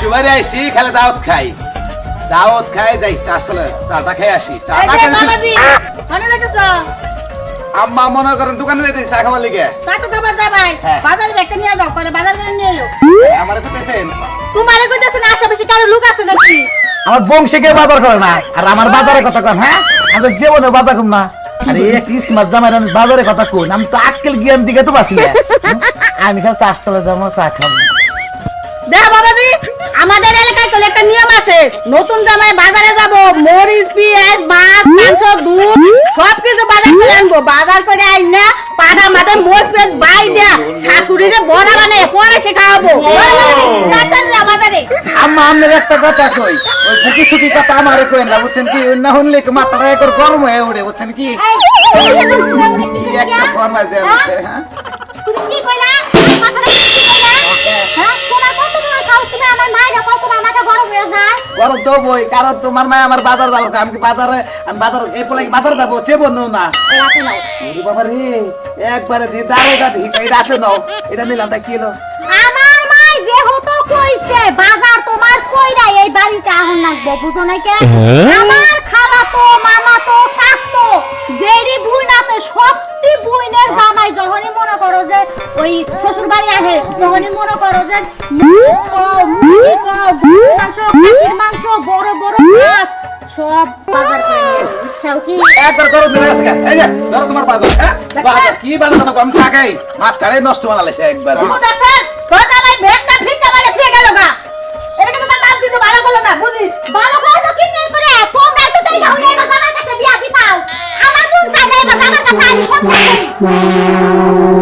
শ্বশুর বাড়ি আইছি খালি দাওয়াত খাই যাই চাটা খেয়ে আসি চাটা বাবাজি কোনে যাইতেছ আম্মা মনে করেন দোকানে যাইতেছি চা খাবার লিগে চা তো খাবার যাবাই বাজারে একটা নিয়ে যাও করে বাজার করে নিয়ে এলো আমারে কইতেছেন তোমারে কইতেছেন আশেপাশে কারো লোক আছে নাকি আমার বংশে কেউ বাজার করে না আর আমার বাজারের কথা কন হ্যাঁ আমি জীবনে বাজার করব না আরে এক স্মার্ট জামাই আমি বাজারের কথা কই আমি তো আক্কেল জ্ঞান দিকে তো বাসি না আমি খালি চাষতলা যাবো চা খাবো দেখো বাবাজি আমাদের এলাকায় তো একটা নিয়ম আছে নতুন জামাই বাজারে যাব মরিচ পেঁয়াজ মাছ মাংস দুধ সবকিছু বাজার করে আনবো বাজার করে আইনা পাড়া মাঠে মোষ পেঁয়াজ বাই দেয়া শাশুড়িরে বড়া বানায় পরে সে খাওয়াবো বাজারে আম্মা আপনার একটা কথা কই ওই বুকি সুকি কথা আমারে কই না বুঝছেন কি না শুনলে মাথাটা একবার গরম হয়ে উঠে বুঝছেন কি একটা ফরমাইশ দেয়া হচ্ছে হ্যাঁ তুমি কি কইলা মাথাটা কি কইলা হ্যাঁ তোমার কত বড় সাহস তুমি আমার মায়ের কত মাথা গরম হয়ে যায় গরম তো বই কারণ তোমার মা আমার বাজার যাবো আমি কি বাজার এই পলাই বাজার যাবো চেবো না রাতে নাও ওরে বাবা রে একবারে দি দাঁড়োটা দি এটা আসে নাও এটা নিলাম তা কি হলো আমার মাই যে হতো কইছে বাজার তোমার কই নাই এই বাড়িতে আহন লাগবো বুঝো নাই কে আমার খালা তো মামা তো শাস্তো যেরি বুইন আছে সবটি বুইনের জামাই যখনই মনে করো যে ওই শ্বশুর বাড়ি আহে যখনই মনে করো যে মুরগি মাংস খাসির মাংস বড় বড় মাছ সব বাজার করে নিয়ে আসে বুঝছাও কি একবার করো দিলে আজকে এই যে ধরো তোমার বাজার হ্যাঁ বাজার কি বাজার না আমি চাকাই মাথাটাই নষ্ট বানাইছে একবার বুঝাছেন তোর জামাই ভেটটা ফিটা মানে ছুঁয়ে গেল গা এটা কিন্তু তার নাম কিন্তু ভালো করলো না বুঝিস ভালো করে তো কিনে করে তোমরা তো তাই যাও না জামাই কাছে বিয়া দিছাও আমার মন চাই না জামাই কাছে আমি সংসার করি